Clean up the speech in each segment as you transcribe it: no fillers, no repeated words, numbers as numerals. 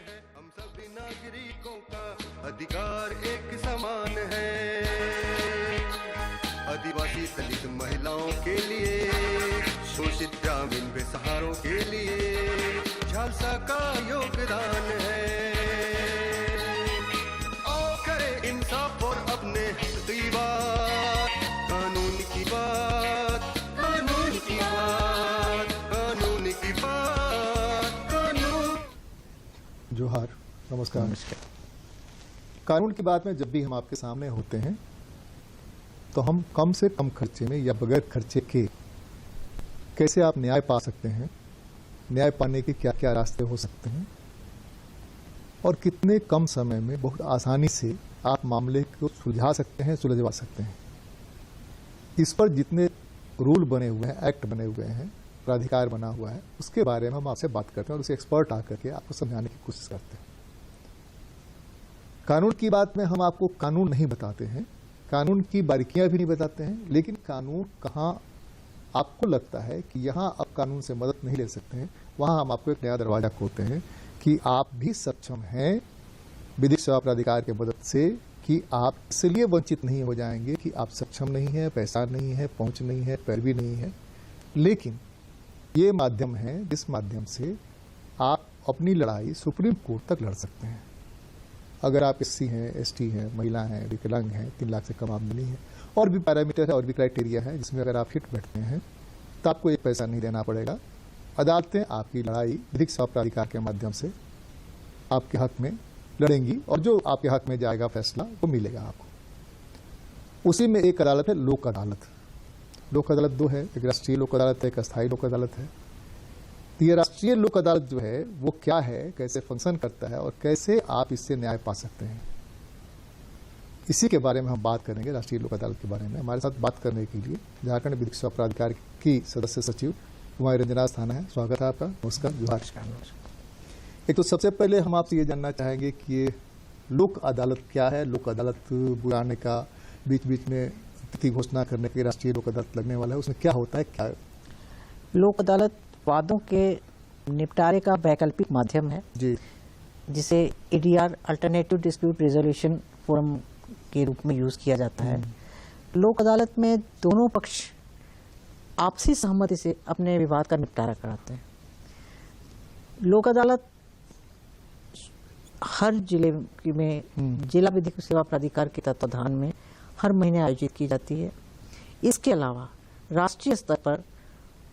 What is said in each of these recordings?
हैं, हम सभी नागरिकों का अधिकार एक समान है। आदिवासी दलित महिलाओं के लिए, शोषित ग्रामीण बेसहारों के लिए झालसा का योगदान है। आओ करें इंसाफ और अपने हक की बात, कानून की बात, कानून की बात, कानून की बात, कानून। जोहार, नमस्कार। कानून की बात में जब भी हम आपके सामने होते हैं तो हम कम से कम खर्चे में या बगैर खर्चे के कैसे आप न्याय पा सकते हैं, न्याय पाने के क्या क्या रास्ते हो सकते हैं और कितने कम समय में बहुत आसानी से आप मामले को सुलझा सकते हैं, सुलझवा सकते हैं। इस पर जितने रूल बने हुए हैं, एक्ट बने हुए हैं, प्राधिकार बना हुआ है, उसके बारे में हम आपसे बात करते हैं और उसे एक्सपर्ट आकर के आपको समझाने की कोशिश करते हैं। कानून की बात में हम आपको कानून नहीं बताते हैं, कानून की बारीकियां भी नहीं बताते हैं, लेकिन कानून कहाँ आपको लगता है कि यहाँ आप कानून से मदद नहीं ले सकते हैं, वहाँ हम आपको एक नया दरवाजा खोलते हैं कि आप भी सक्षम हैं विधिक सेवा प्राधिकार की मदद से, कि आप इसलिए वंचित नहीं हो जाएंगे कि आप सक्षम नहीं है, पैसा नहीं है, पहुंच नहीं है, पैरवी नहीं है, लेकिन ये माध्यम है जिस माध्यम से आप अपनी लड़ाई सुप्रीम कोर्ट तक लड़ सकते हैं। अगर आप एससी हैं, एसटी हैं, महिला हैं, विकलांग हैं, 3 लाख से कम आमदनी है, और भी पैरामीटर है और भी क्राइटेरिया है जिसमें अगर आप हिट बैठते हैं तो आपको एक पैसा नहीं देना पड़ेगा। अदालतें आपकी लड़ाई विधिक सेवा प्राधिकार के माध्यम से आपके हक में लड़ेंगी और जो आपके हक में जाएगा फैसला वो मिलेगा आपको। उसी में एक अदालत है लोक अदालत। लोक अदालत 2 है, एक राष्ट्रीय लोक अदालत है, एक अस्थायी लोक अदालत है। ये राष्ट्रीय लोक अदालत जो है वो क्या है, कैसे फंक्शन करता है और कैसे आप इससे न्याय पा सकते हैं, इसी के बारे में हम बात करेंगे। राष्ट्रीय लोक अदालत के बारे में हमारे साथ बात करने के लिए झारखंड विधिक सेवा प्राधिकार की सदस्य सचिव कुमारी रंजना अस्थाना है। स्वागत है आपका। नमस्कार। जोहार। एक तो सबसे पहले हम आपसे ये जानना चाहेंगे कि ये लोक अदालत क्या है, लोक अदालत बुलाने का, बीच बीच में तिथि घोषणा करने के राष्ट्रीय लोक अदालत लगने वाला है, उसमें क्या होता है, क्या? लोक अदालत वादों के निपटारे का वैकल्पिक माध्यम है जी, जिसे ADR alternative dispute resolution forum के रूप में यूज किया जाता है। लोक अदालत में दोनों पक्ष आपसी सहमति से अपने विवाद का निपटारा कराते हैं। लोक अदालत हर जिले में जिला विधिक सेवा प्राधिकार के तत्वाधान में हर महीने आयोजित की जाती है। इसके अलावा राष्ट्रीय स्तर पर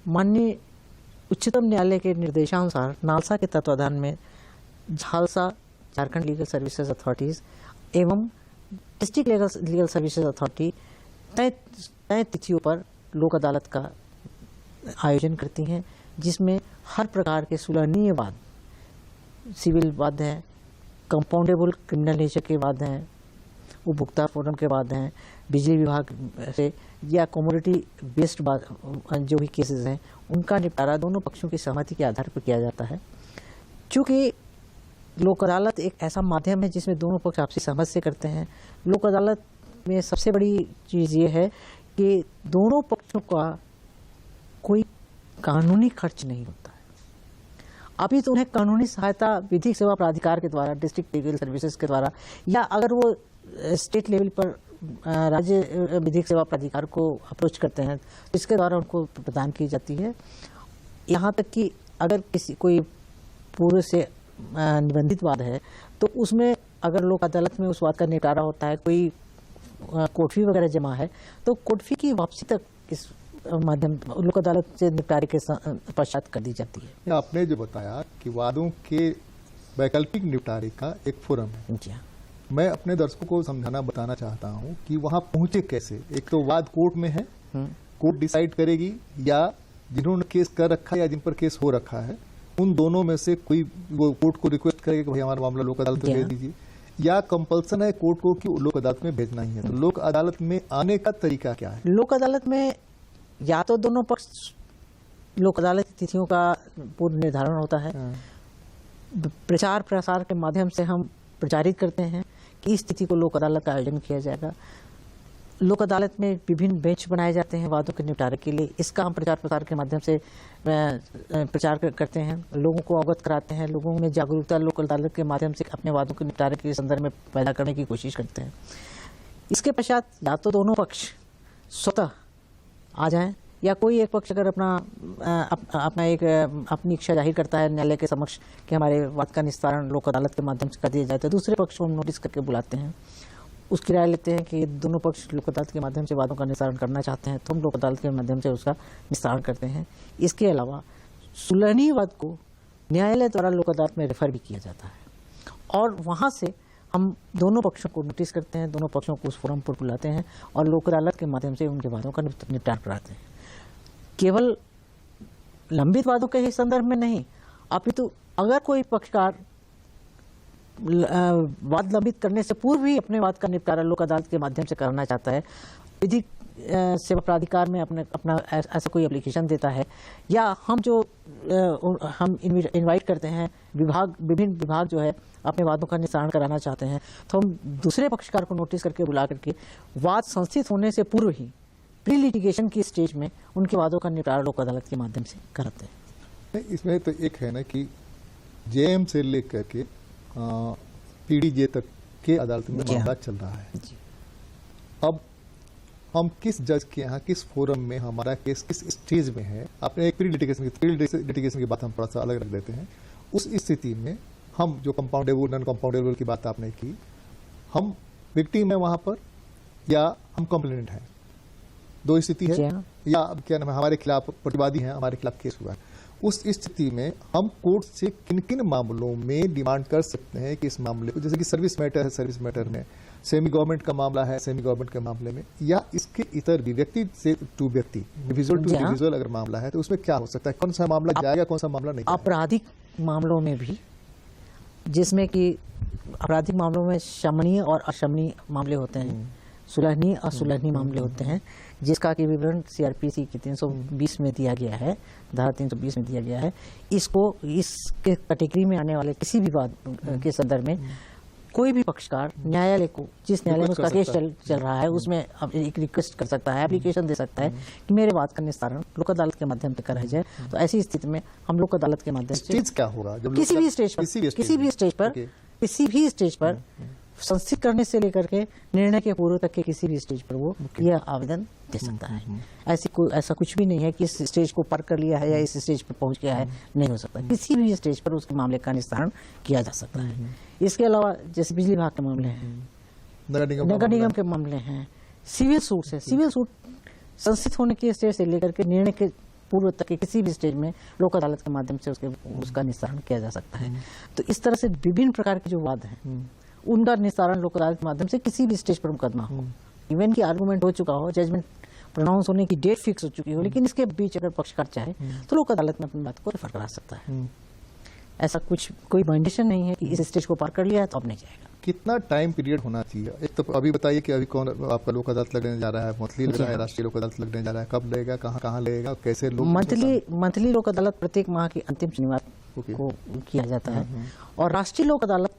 माननीय उच्चतम न्यायालय के निर्देशानुसार नालसा के तत्वाधान में Jhalsa, Jharkhand legal services authorities एवं डिस्ट्रिक्ट लीगल सर्विसेज अथॉरिटी तय तिथियों पर लोक अदालत का आयोजन करती हैं, जिसमें हर प्रकार के सुलहनीय वाद, सिविल वाद हैं, कंपाउंडेबल क्रिमिनल नेचर के वाद हैं, उपभोक्ता फोरम के वाद हैं, बिजली विभाग से या कम्युनिटी बेस्ड जो भी केसेस हैं उनका निपटारा दोनों पक्षों की सहमति के आधार पर किया जाता है। चूँकि लोक अदालत एक ऐसा माध्यम है जिसमें दोनों पक्ष आपसी सहमत से करते हैं, लोक अदालत में सबसे बड़ी चीज़ ये है कि दोनों पक्षों का कोई कानूनी खर्च नहीं होता है। अभी तो उन्हें कानूनी सहायता विधिक सेवा प्राधिकार के द्वारा, डिस्ट्रिक्ट लीगल सर्विसेज के द्वारा, या अगर वो स्टेट लेवल पर राज्य विधिक सेवा प्राधिकार को अप्रोच करते हैं तो इसके द्वारा उनको प्रदान की जाती है। यहाँ तक कि अगर कोई पूर्व से निबंधित वाद है तो उसमें अगर लोक अदालत में उस वाद का निपटारा होता है, कोई कोर्ट फी वगैरह जमा है तो कोर्ट फी की वापसी तक इस माध्यम लोक अदालत से निपटारे के पश्चात कर दी जाती है। आपने जो बताया कि वादों के वैकल्पिक निपटारे का एक फोरम है, जी हाँ, मैं अपने दर्शकों को समझाना बताना चाहता हूं कि वहां पहुंचे कैसे। एक तो वाद कोर्ट में है, कोर्ट डिसाइड करेगी, या जिन्होंने केस कर रखा है या जिन पर केस हो रखा है उन दोनों में से कोई वो कोर्ट को रिक्वेस्ट करेगा कि भाई हमारा मामला लोक अदालत में भेज दीजिए, या कंपल्सन है कोर्ट को कि लोक अदालत में भेजना ही है। तो लोक अदालत में आने का तरीका क्या है? लोक अदालत में या तो दोनों पक्ष लोक अदालत की तिथियों का पूर्व निर्धारण होता है, प्रचार प्रसार के माध्यम से हम प्रचारित करते हैं कि इस तिथि को लोक अदालत का आयोजन किया जाएगा, लोक अदालत में विभिन्न बेंच बनाए जाते हैं वादों के निपटारे के लिए। इसका हम प्रचार प्रसार के माध्यम से प्रचार करते हैं, लोगों को अवगत कराते हैं, लोगों में जागरूकता लोक अदालत के माध्यम से अपने वादों के निपटारे के संदर्भ में पैदा करने की कोशिश करते हैं। इसके पश्चात या तो दोनों पक्ष स्वतः आ जाएं या कोई एक पक्ष अगर अपनी इच्छा जाहिर करता है न्यायालय के समक्ष कि हमारे वाद का निस्तारण लोक अदालत के माध्यम से कर दिया जाए, तो दूसरे पक्ष को हम नोटिस करके बुलाते हैं, उसकी राय लेते हैं कि दोनों पक्ष लोक अदालत के माध्यम से वादों का निस्तारण करना चाहते हैं तो हम लोक अदालत के माध्यम से उसका निस्तारण करते हैं। इसके अलावा सुलहनी वाद को न्यायालय द्वारा लोक अदालत में रेफर भी किया जाता है और वहाँ से हम दोनों पक्षों को नोटिस करते हैं, दोनों पक्षों को उस फोरम पर बुलाते हैं और लोक अदालत के माध्यम से उनके वादों का निपटान कराते हैं। केवल लंबित वादों के ही संदर्भ में नहीं, अपितु अगर कोई पक्षकार वाद लंबित करने से पूर्व ही अपने वाद का निपटारा लोक अदालत के माध्यम से करना चाहता है, विधिक सेवा प्राधिकार में अपना ऐसा कोई एप्लीकेशन देता है या हम इनवाइट करते हैं विभिन्न विभाग जो है अपने वादों का निस्तारण कराना चाहते हैं, तो हम दूसरे पक्षकार को नोटिस करके बुला करके वाद संस्थित होने से पूर्व ही प्री लिटिगेशन की स्टेज में उनके वादों का निपटारा लोक अदालत के माध्यम से कराते हैं। इसमें तो एक है ना कि जेएम से लेकर के पीडीजे तक के अदालत में मामला चल रहा है। अब हम किस जज के यहाँ किस फोरम में हमारा केस किस स्टेज में है, आपने एक प्री लिटिगेशन की बात हम थोड़ा सा अलग रख देते हैं। उस स्थिति में हम जो कंपाउंडेबल नॉन कंपाउंडेबल की बात आपने की, हम विक्टिम है वहां पर या हम कंप्लेनेंट हैं, दो स्थिति है, या क्या नाम है हमारे खिलाफ प्रतिवादी हैं, हमारे खिलाफ केस हुआ है। उस स्थिति में हम कोर्ट से किन किन मामलों में डिमांड कर सकते हैं कि इस मामले को, जैसे कि सर्विस मैटर है, सर्विस मैटर में सेमी गवर्नमेंट का मामला है, सेमी गवर्नमेंट के मामले में, या इसके इतर भी व्यक्ति से टू व्यक्ति, इंडिविजुअल टू इंडिविजुअल अगर मामला है तो उसमें क्या हो सकता है, कौन सा मामला जाएगा, कौन सा मामला नहीं? आपराधिक मामलों में भी, जिसमें कि आपराधिक मामलों में शमनीय और अशमनीय मामले होते हैं, सुलहनी असुलहनी मामले होते हैं, जिसका कि विवरण सीआरपीसी की 320 में दिया गया है, धारा 320 में दिया गया है। इसको इसके कैटेगरी में आने वाले किसी भी वाद के संदर्भ में कोई भी पक्षकार न्यायालय को, जिस न्यायालय में उसका केस चल रहा है, उसमें एक रिक्वेस्ट कर सकता है, एप्लीकेशन दे सकता है कि मेरे वाद का निस्तारण लोक अदालत के माध्यम से कराया जाए। तो ऐसी स्थिति में हम लोक अदालत के माध्यम से क्या होगा, किसी भी स्टेज पर संस्थित करने से लेकर के निर्णय के पूर्व तक के किसी भी स्टेज पर वो यह आवेदन दे सकता है। ऐसा कुछ भी नहीं है कि इस स्टेज को पार कर लिया है या इस स्टेज पर पहुंच गया है, नहीं हो सकता। किसी भी स्टेज पर उसके मामले का निस्तारण किया जा सकता है। इसके अलावा जैसे बिजली विभाग के मामले हैं, नगर निगम के मामले हैं, सिविल सूट है, सिविल सूट संस्थित होने के स्टेज से लेकर के निर्णय के पूर्व तक के किसी भी स्टेज में लोक अदालत के माध्यम से उसका निस्तारण किया जा सकता है। तो इस तरह से विभिन्न प्रकार के जो वाद हैं उनका निस्तारण लोक अदालत के माध्यम से किसी भी स्टेज पर मुकदमा हो, इवन की आर्गुमेंट हो चुका हो, जजमेंट प्रोनाउंस होने की डेट फिक्स हो चुकी हो, लेकिन इसके बीच अगर पक्षकार चाहे तो लोक अदालत में अपनी बात को रेफर करा सकता है। ऐसा कोई बाइंडेशन नहीं है कि इस स्टेज को पार कर लिया है तो अब नहीं जाएगा। कितना टाइम पीरियड होना चाहिए? एक तो अभी बताइए कि अभी कौन आपका लोक अदालत लगने जा रहा है, मंथली लग रहा है, राष्ट्रीय लोक अदालत लगने जा रहा है, कब लगेगा, कहाँ लगेगा, कैसे लोग? मंथली लोक अदालत प्रत्येक माह के अंतिम शनिवार को किया जाता है और राष्ट्रीय लोक अदालत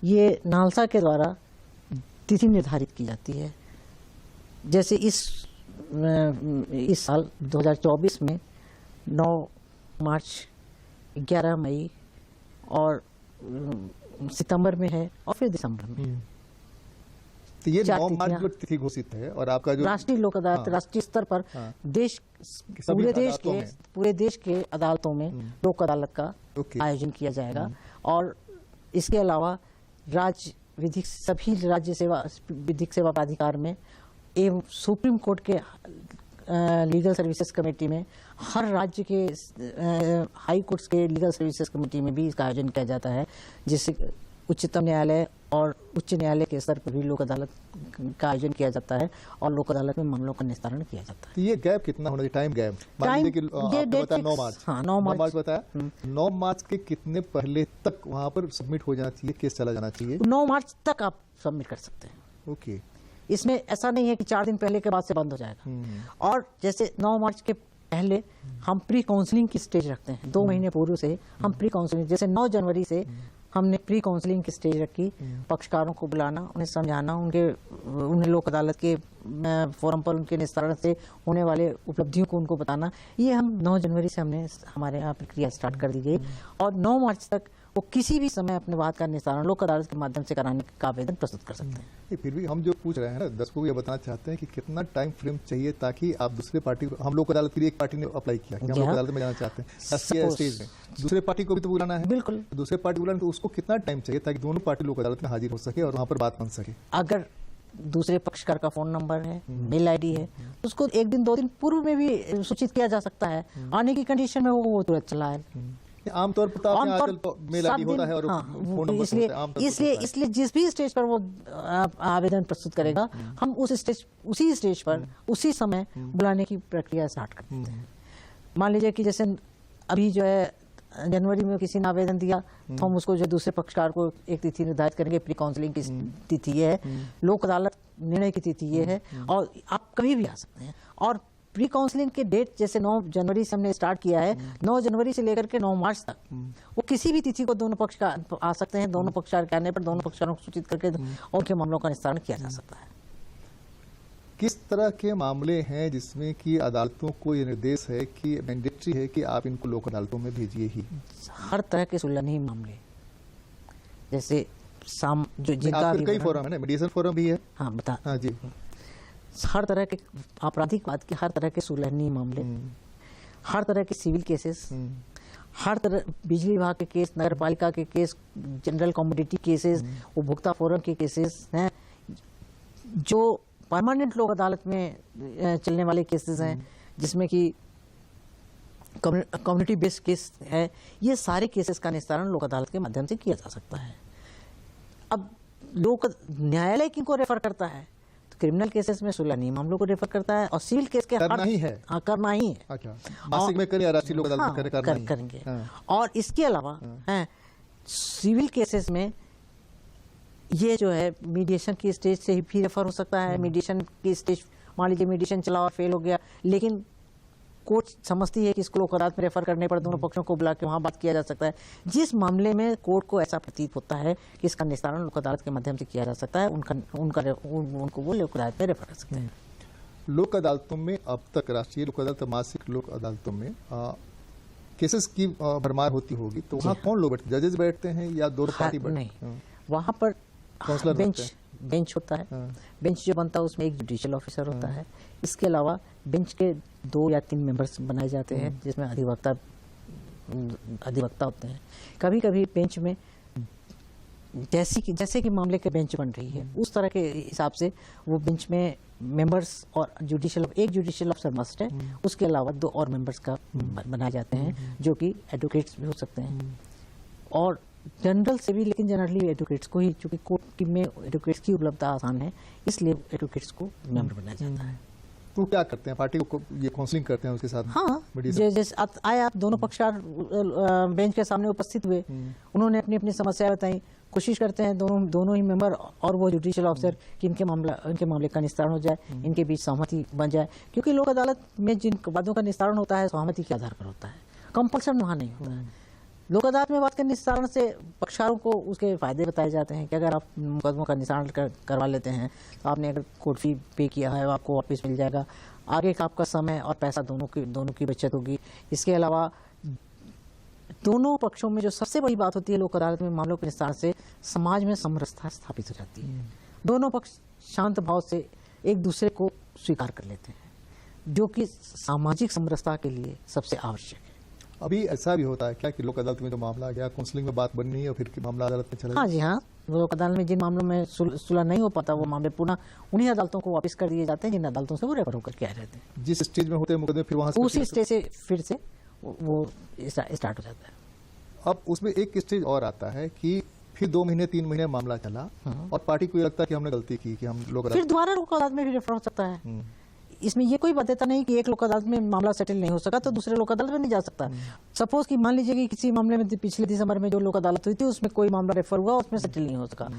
ये नालसा के द्वारा तिथि निर्धारित की जाती है। जैसे इस साल 2024 में 9 मार्च, 11 मई और सितंबर में है और फिर दिसंबर में। तो ये 9 मार्च जो तिथि घोषित है और आपका जो राष्ट्रीय लोक अदालत राष्ट्रीय स्तर पर पूरे देश के अदालतों में लोक अदालत का आयोजन किया जाएगा। और इसके अलावा सभी राज्य विधिक सेवा प्राधिकार में एवं सुप्रीम कोर्ट के लीगल सर्विसेज कमेटी में, हर राज्य के हाई कोर्ट्स के लीगल सर्विसेज कमेटी में भी इसका आयोजन किया जाता है, जिससे उच्चतम न्यायालय और उच्च न्यायालय के स्तर पर भी लोक अदालत का आयोजन किया जाता है और लोक अदालत में मामलों का निस्तारण किया जाता है। तो ये गैप कितना होना चाहिए, टाइम गैप? 9 मार्च, हाँ 9 मार्च बताया। 9 मार्च के कितने पहले तक वहाँ पर सबमिट हो जाना चाहिए, केस चला जाना चाहिए? 9 मार्च तक आप सबमिट कर सकते हैं। ओके, इसमें ऐसा नहीं है कि 4 दिन पहले के बाद से बंद हो जाएगा। और जैसे 9 मार्च के पहले हम प्री काउंसलिंग की स्टेज रखते हैं, 2 महीने पूर्व से हम प्री काउंसलिंग, जैसे 9 जनवरी से हमने प्री काउंसलिंग की स्टेज रखी, पक्षकारों को बुलाना, उन्हें समझाना, उन्हें लोक अदालत के फोरम पर उनके निस्तारण से होने वाले उपलब्धियों को उनको बताना। ये हम 9 जनवरी से हमने हमारे यहाँ प्रक्रिया स्टार्ट कर दी गई और 9 मार्च तक वो किसी भी समय अपने बात का निस्तारण लोक अदालत के माध्यम से कराने का आवेदन प्रस्तुत कर सकते हैं। ये फिर भी हम जो पूछ रहे हैं ना, दर्शकों को ये बताना चाहते हैं कि कितना टाइम फ्रेम चाहिए ताकि आप दूसरे पार्टी को, हम लोक अदालत के लिए एक पार्टी ने अप्लाई किया कि हम लोक अदालत में जाना चाहते हैं राष्ट्रीय स्टेज में, दूसरे पार्टी को भी तो बुलाना है। बिल्कुल, दूसरे पार्टी बुलाना, तो उसको कितना टाइम चाहिए ताकि दोनों पार्टी लोक अदालत में हाजिर हो सके और वहां पर बात बन सके? अगर दूसरे पक्षकार का फोन नंबर है, मेल आईडी है, तो उसको 1 दिन 2 दिन पूर्व में भी सूचित किया जा सकता है। आने की कंडीशन में वो तुरंत चला है। आमतौर पर आजकल तो मेल आईडी होता है और फोन नंबर होता है। इसलिए जिस भी स्टेज पर वो आवेदन प्रस्तुत करेगा, हम उसी स्टेज पर उसी समय बुलाने की प्रक्रिया स्टार्ट कर देते हैं। मान लीजिए कि जैसे अभी जो है जनवरी में किसी ने आवेदन दिया, तो हम उसको जो दूसरे पक्षकार को एक तिथि निर्धारित करेंगे। प्री काउंसलिंग की तिथि ये है, लोक अदालत निर्णय की तिथि ये है, और आप कभी भी आ सकते हैं। और प्री काउंसलिंग के डेट जैसे 9 जनवरी से हमने स्टार्ट किया है, 9 जनवरी से लेकर के 9 मार्च तक वो किसी भी तिथि को दोनों पक्षकार आ सकते हैं। दोनों पक्षकार के आने पर दोनों पक्षकारों को सूचित करके उनके मामलों का निस्तारण किया जा सकता है। किस तरह के मामले हैं जिसमें कि अदालतों को ये निर्देश है कि मैंडेटरी है कि आप इनको लोक अदालतों में भेजिए ही? हर तरह के सुलहनी मामले, जैसे जो जिनका कई फोरम है ना, मीडिएशन फोरम भी है। हाँ, बता। हाँ जी। हर तरह के आपराधिक वाद के हर तरह के सुलहनी मामले, हर तरह के सिविल केसेस, हर तरह बिजली विभाग के केस, नगर पालिका के केस, जनरल कॉमोडिटी केसेस, उपभोक्ता फोरम के केसेस हैं, जो परमानेंट लोक अदालत में चलने वाले केसेस हैं, जिसमें कि कम्युनिटी बेस्ड केस है, ये सारे केसेस का निस्तारण लोक अदालत के माध्यम से किया जा सकता है। अब लोक न्यायालय किनको रेफर करता है? तो क्रिमिनल केसेस में सुलहनी मामलों को रेफर करता है, और सिविल केस के करना ही है। हाँ, करना ही है। अच्छा, मासिक में करें या राष्ट्रीय लोक अदालत में करेंगे। और इसके अलावा सिविल केसेस में ये जो है मीडिएशन की स्टेज से भी रेफर हो सकता है। मीडिएशन की स्टेज, मान लीजिए मीडिएशन चला और फेल हो गया, लेकिन कोर्ट समझती है कि इसको लोक अदालत में रेफर करने पर दोनों पक्षों को बुला के वहां बात किया जा सकता है। जिस मामले में कोर्ट को ऐसा प्रतीत होता है कि इसका निस्तारण लोक अदालत के माध्यम से किया जा सकता है, उनको वो लोक अदालत में रेफर कर सकते हैं। लोक अदालतों में अब तक, राष्ट्रीय लोक अदालत, मासिक लोक अदालतों में केसेस की भरमार होती होगी, तो वहाँ कौन लोग बैठते? जजेस बैठते हैं या दोनों पार्टी बैठते हैं? नहीं, वहाँ पर बेंच होता है। बेंच जो बनता है उसमें एक जुडिशियल ऑफिसर होता है। इसके अलावा बेंच के 2 या 3 मेंबर्स बनाए जाते हैं, जिसमें अधिवक्ता होते हैं। कभी कभी बेंच में जैसे कि मामले के बेंच बन रही है, उस तरह के हिसाब से वो बेंच में मेंबर्स और एक जुडिशियल ऑफिसर मस्ट है। उसके अलावा 2 और मेंबर्स का बनाए जाते हैं, जो कि एडवोकेट्स भी हो सकते हैं और जनरल से भी, लेकिन जनरली एडवोकेट्स को ही, चूंकि कोर्ट में एडवोकेट्स की उपलब्धता आसान है, इसलिए एडवोकेट्स को मेंबर बनाया जाता है। तो क्या करते हैं? पार्टी को ये काउंसलिंग करते हैं उसके साथ? हाँ, जैसे आए आप दोनों पक्षकार बेंच के सामने उपस्थित हुए, उन्होंने अपनी अपनी समस्या बताई, कोशिश करते हैं दोनों ही मेंबर और वो जुडिशियल ऑफिसर कि इनके मामले का निस्तारण हो जाए, इनके बीच सहमति बन जाए। क्योंकि लोक अदालत में जिन वादों का निस्तारण होता है सहमति के आधार पर होता है, कंपल्सन वहाँ नहीं होता है। लोक अदालत में बात के निस्तारण से पक्षकारों को उसके फायदे बताए जाते हैं कि अगर आप मुकदमों का निस्तारण करवा लेते हैं, तो आपने अगर कोर्ट फी पे किया है आपको वापस मिल जाएगा, आगे का आपका समय और पैसा दोनों की बचत होगी। इसके अलावा दोनों पक्षों में जो सबसे बड़ी बात होती है लोक अदालत में मामलों के निस्तारण से, समाज में समरसता स्थापित हो जाती है। दोनों पक्ष शांत भाव से एक दूसरे को स्वीकार कर लेते हैं, जो कि सामाजिक समरसता के लिए सबसे आवश्यक है। अभी ऐसा भी होता है क्या कि लोक अदालत में जो मामला गया, काउंसलिंग में बात बननी है और फिर मामला अदालत में चला? हाँ जी, हाँ। लोक अदालत में जिन मामलों में सुलह नहीं हो पाता, वो मामले पुनः उन्हीं अदालतों को वापस कर दिए जाते हैं जिन अदालतों से वो रेफर होकर के आए रहते हैं। जिस स्टेज में होते हैं मुकदमे, फिर वहाँ से उसी स्टेज से फिर से वो स्टार्ट हो जाता है। अब उसमें एक स्टेज और आता है कि फिर 2 महीने 3 महीने मामला चला और पार्टी को ये लगता है कि हमने गलती की, कि हम लोक फिर दोबारा लोक अदालत में भी रेफर हो सकता है। इसमें ये कोई बाध्यता नहीं कि एक लोक अदालत में मामला सेटल नहीं हो सका तो दूसरे लोक अदालत में नहीं जा सकता। सपोज कि मान लीजिए कि किसी मामले में पिछले दिसंबर में जो लोक अदालत हुई थी उसमें कोई मामला रेफर हुआ, उसमें सेटल नहीं हो सका,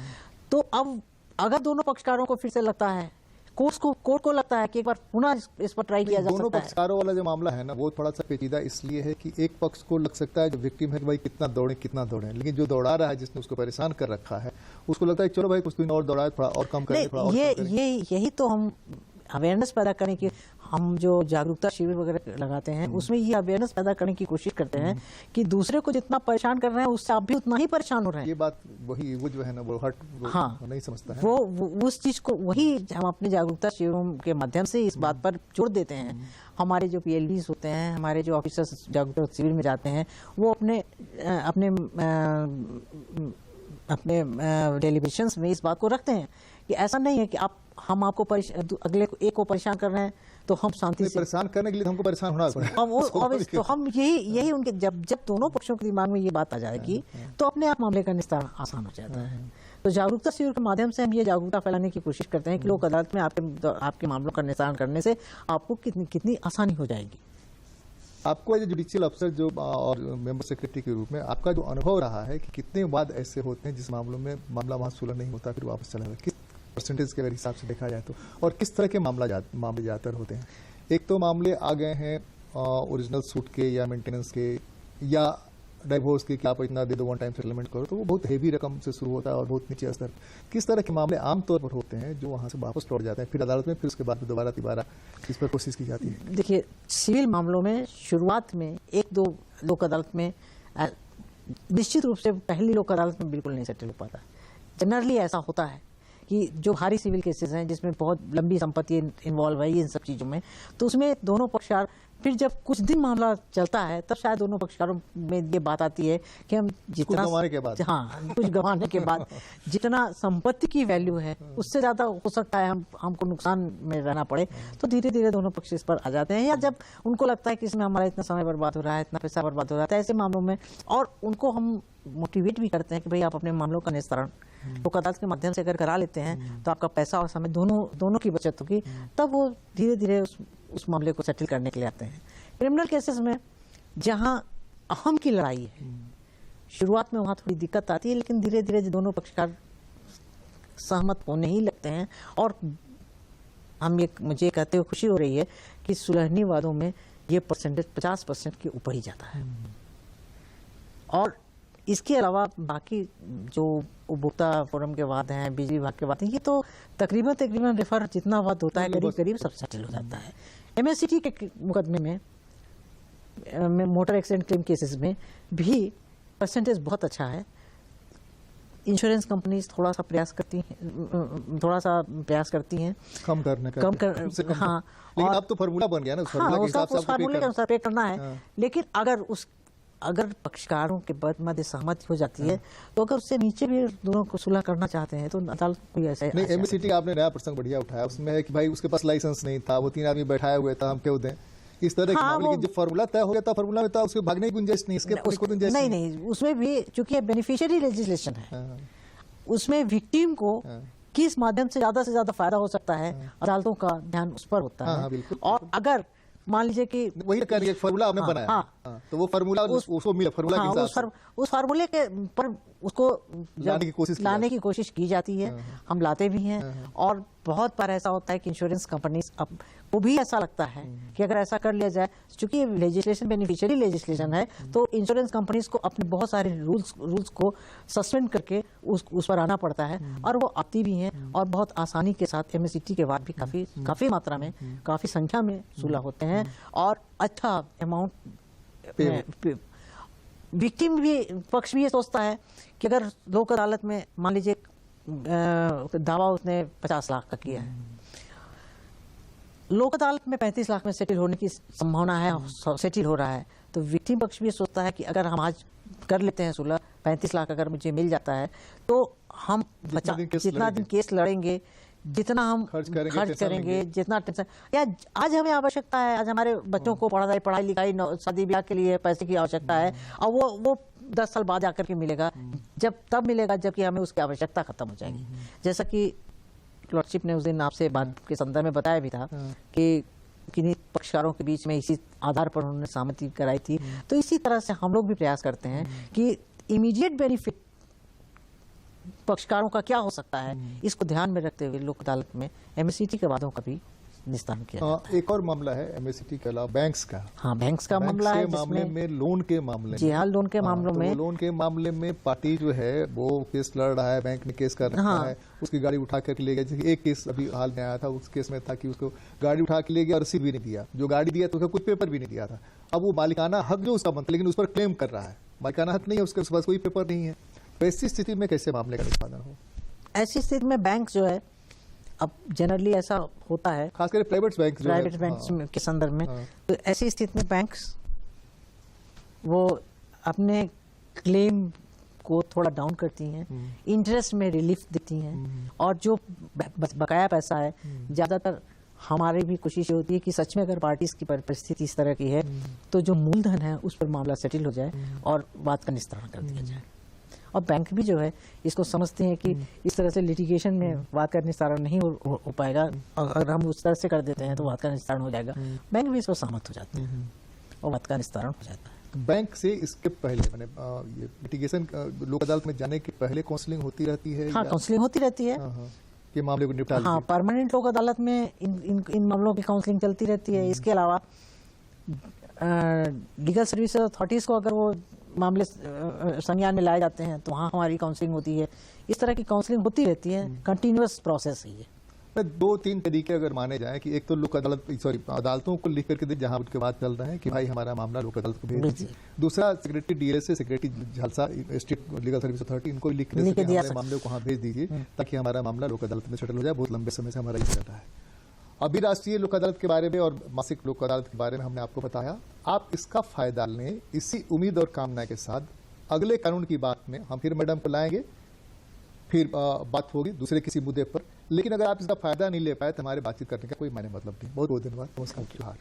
तो अब अगर दोनों पक्षकारों को फिर से लगता है कोर्ट को लगता है कि एक बार पुनः इस पर ट्राई किया जा दोनों सकता है। पक्षकारों वाला जो मामला है ना, वो थोड़ा सा पेचीदा इसलिए है कि एक पक्ष को लग सकता है जो विक्टिम है कि भाई कितना दौड़े, लेकिन जो दौड़ा रहा है, जिसने उसको परेशान कर रखा है, उसको लगता है चलो भाई कुछ दिन और दौड़ाए, थोड़ा और कम करें, थोड़ा और नहीं, कम करें। यही तो हम अवेयरनेस पैदा करने की, हम जो जागरूकता शिविर वगैरह लगाते हैं उसमें ये अवेयरनेस पैदा करने की कोशिश करते हैं कि दूसरे को जितना परेशान कर रहे हैं उससे आप भी उतना ही परेशान हो रहे हैं। ये बात वही वो जो है ना, वो हाँ, नहीं समझता है। वो उस चीज को वही हम अपने जागरूकता शिविरों के माध्यम से इस बात पर जोर देते हैं। हमारे जो PLDs होते हैं, हमारे जो ऑफिसर्स जागरूकता शिविर में जाते हैं, वो अपने डेलीब्रेशंस में इस बात को रखते हैं कि ऐसा नहीं है कि हम आपको अगले एक को परेशान कर रहे हैं तो हम शांति से परेशान करने के लिए हमको परेशान होना पड़ेगा। तो हम यही उनके जब दोनों पक्षों के दिमाग में ये बात आ जाएगी तो अपने आप मामले का निस्तारण आसान हो जाता है। तो जागरूकता शिविर के माध्यम से हम ये जागरूकता फैलाने की कोशिश करते हैं कि लोक अदालत में आपके मामलों का निस्तारण करने से आपको कितनी आसानी हो जाएगी। आपको एज ए जुडिशियल अफसर जो और मेंबर सेक्रेटरी के रूप में आपका जो अनुभव रहा है कि कितने वाद ऐसे होते हैं जिस मामलों में मामला वहां सुलह नहीं होता, फिर वापस चला जाता, किस परसेंटेज के अगर हिसाब से देखा जाए तो, और किस तरह के मामले ज्यादातर होते हैं? एक तो मामले आ गए हैं ओरिजिनल सूट के या मेंटेनेंस के या डाइवोर्स के कि आप इतना दे दो, वन टाइम सेटलमेंट करो, तो वो बहुत हेवी रकम से शुरू होता है और बहुत नीचे स्तर। किस तरह के मामले आमतौर पर होते हैं जो वहां से वापस लौट जाते हैं फिर अदालत में, फिर उसके बाद दोबारा इस पर कोशिश की जाती है? देखिए, सिविल मामलों में शुरुआत में एक दो लोक अदालत में निश्चित रूप से पहली लोक अदालत में बिल्कुल नहीं सेटल हो पाता। जनरली ऐसा होता है कि जो भारी सिविल केसेस हैं जिसमें बहुत लंबी संपत्ति इन्वॉल्व है इन सब चीज़ों में, तो उसमें दोनों पक्षकार फिर जब कुछ दिन मामला चलता है तब शायद दोनों पक्षकारों में ये बात आती है कि हम जितना कुछ गंवाने के बाद, हाँ, कुछ गंवाने के बाद जितना संपत्ति की वैल्यू है उससे ज़्यादा हो सकता है हमको नुकसान में रहना पड़े, तो धीरे धीरे दोनों पक्ष इस पर आ जाते हैं। या जब उनको लगता है कि इसमें हमारा इतना समय बर्बाद हो रहा है, इतना पैसा बर्बाद हो रहा है, ऐसे मामलों में, और उनको हम मोटिवेट भी करते हैं कि भाई आप अपने मामलों का निस्तारण लोक अदालत के माध्यम से अगर करा लेते हैं तो आपका पैसा और समय दोनों की बचत होगी, तब वो धीरे धीरे उस मामले को सेटल करने के लिए आते हैं। क्रिमिनल केसेस में जहां अहम की लड़ाई है, शुरुआत में वहां थोड़ी दिक्कत आती है, लेकिन धीरे धीरे दोनों पक्षकार सहमत होने ही लगते हैं। और मुझे कहते हुए खुशी हो रही है कि सुलहनी वादों में ये परसेंटेज 50% के ऊपर ही जाता है। और इसके अलावा बाकी जो उपभोक्ता फोरम के वाद हैं, बिजली विभाग के वाद हैं, ये तो तकरीबन रेफर जितना वाद होता है करीब सब सेटल हो जाता है। MSCT के मुकदमे में मोटर एक्सीडेंट क्लेम केसेस में भी परसेंटेज बहुत अच्छा है। इंश्योरेंस कंपनीज थोड़ा सा प्रयास करती हैं कम करने का, हाँ, लेकिन अब तो फार्मूला बन गया ना, उस फार्मूले के अनुसार पे करना है। लेकिन अगर पक्षकारों के मध्य सहमति हो जाती है तो अगर उससे नीचे भी दोनों को सुलह करना चाहते हैं तो अदालत कोई ऐसा नहीं। MSCT आपने नया प्रसंग बढ़िया उठाया, उसमें है कि भाई उसके पास लाइसेंस नहीं था, वो 3 आदमी बैठाए हुए था, हम क्यों दें, इस तरह के मामले की जब फार्मूला तय हो गया था, फार्मूला में था, उसके भागने की गुंजाइश नहीं, इसके गुंजाइश नहीं, उसमें भी चूंकि बेनिफिशियरी लेजिस्लेशन है, उसमें विक्टिम को किस माध्यम से ज्यादा फायदा हो सकता है, अदालतों का ध्यान उस पर होता है। और अगर मान लीजिए कि वही करिए फार्मूला आपने बनाया, तो वो फार्मूला उसको मिला, फार्मूला के हिसाब से उस फार्मूले के पर उसको लाने की कोशिश की जाती है, हम लाते भी हैं। और बहुत बार ऐसा होता है कि इंश्योरेंस कंपनीज को भी ऐसा लगता है कि अगर ऐसा कर लिया जाए, चूंकि लेजिस्लेशन बेनिफिशियरी लेजिस्लेशन है, तो इंश्योरेंस कंपनीज को अपने बहुत सारे रूल्स को सस्पेंड करके उस पर आना पड़ता है, और वो आती भी हैं। और बहुत आसानी के साथ MSCT के बाद भी काफी मात्रा में, काफी संख्या में सुलह होते हैं और अच्छा अमाउंट। विक्टिम भी पक्ष भी ये सोचता है कि अगर लोक अदालत में मान लीजिए दावा उसने 50 लाख का किया है, लोक अदालत में 35 लाख में सेटल होने की संभावना है, सेटल हो रहा है, तो विक्टिम पक्ष भी सोचता है कि अगर हम आज कर लेते हैं सुलह, 35 लाख अगर मुझे मिल जाता है तो हम जितना दिन केस लड़ेंगे, जितना हम खर्च करेंगे, जितना टेंशन, या आज हमें आवश्यकता है, आज हमारे बच्चों को पढ़ाई लिखाई शादी ब्याह के लिए पैसे की आवश्यकता है, और वो 10 साल बाद आकर के मिलेगा, तब मिलेगा जबकि हमें उसकी आवश्यकता खत्म हो जाएगी। जैसा कि लॉर्डशिप ने उस दिन आपसे बात के संदर्भ में बताया भी था कि किन्हीं पक्षकारों के बीच में इसी आधार पर उन्होंने सहमति कराई थी। तो इसी तरह से हम लोग भी प्रयास करते हैं कि इमीडिएट बेनिफिट पक्षकारों का क्या हो सकता है, इसको ध्यान में रखते हुए लोक अदालत में एमएससीटी के वादों का भी निस्तारण किया। एक और मामला है एमएससीटी के अलावा बैंक्स का। हाँ, बैंक्स का मामला है, मामले में लोन के मामले जी हाँ, लोन के मामलों तो में लोन के मामले में पार्टी जो है वो केस लड़ रहा है, बैंक ने केस कर रखा है, उसकी गाड़ी उठा कर ले गया। जैसे एक केस अभी हाल में आया था, उस केस में था कि उसको गाड़ी उठा के ले गया और रसीद भी नहीं दिया, जो गाड़ी दिया तो उसका कुछ पेपर भी नहीं दिया था। अब वो मालिकाना हक जो उसका बनता, लेकिन उस पर क्लेम कर रहा है, मालिकाना हक नहीं है, उसके पास कोई पेपर नहीं है। तो ऐसी स्थिति में कैसे मामले का निष्पादन हो? ऐसी स्थिति में बैंक जो है, अब जनरली ऐसा होता है खासकर प्राइवेट बैंक के संदर्भ में, तो ऐसी स्थिति में बैंक्स वो अपने क्लेम को थोड़ा डाउन करती हैं, इंटरेस्ट में रिलीफ देती हैं, और जो बकाया पैसा है, ज्यादातर हमारी भी कोशिश होती है कि सच में अगर पार्टीज की परिस्थिति इस तरह की है तो जो मूलधन है उस पर मामला सेटल हो जाए और बात का निस्तारण कर दिया जाए। और बैंक भी जो है इसको समझते हैं कि इस तरह से लिटिगेशन में बात का निस्तारण नहीं हो पाएगा, अगर हम उस तरह से कर देते हैं तो बात का निस्तारण हो जाएगा। बैंक भी इसको सहमत हो जाते हैं और बात का निस्तारण हो जाता है। बैंक से इसके पहले मैंने ये लिटिगेशन लोक अदालत में जाने के पहले काउंसलिंग होती रहती है? हाँ, काउंसलिंग होती रहती है कि मामले को निपटा। हाँ, परमानेंट लोक अदालत में इन मामलों की काउंसलिंग चलती रहती है। इसके अलावा लीगल सर्विसेज अथॉरिटीज को अगर वो मामले संज्ञान में लाए जाते हैं तो वहाँ हमारी काउंसलिंग होती है। इस तरह की काउंसलिंग होती रहती है, कंटिन्यूअस प्रोसेस है ये। दो तीन तरीके अगर माने जाएं कि एक तो लोक अदालतों को लिख करके दे, जहां उनके बाद चल रहा है कि भाई हमारा मामला लोक अदालत को भेज दीजिए। दूसरा secretary DLS, secretary Jhalsa state legal service authority, इनको लिख के हमारे मामले को वहां भेज दीजिए ताकि हमारा मामला लोक अदालत में सेटल हो जाए। बहुत लंबे समय से हमारा ये चल रहा है। अभी राष्ट्रीय लोक अदालत के बारे में और मासिक लोक अदालत के बारे में हमने आपको बताया। आप इसका फायदा लें, इसी उम्मीद और कामना के साथ अगले कानून की बात में हम फिर मैडम को लाएंगे, फिर बात होगी दूसरे किसी मुद्दे पर। लेकिन अगर आप इसका फायदा नहीं ले पाए तो हमारे बातचीत करने का कोई मायने मतलब नहीं। बहुत बहुत धन्यवाद। नमस्कार।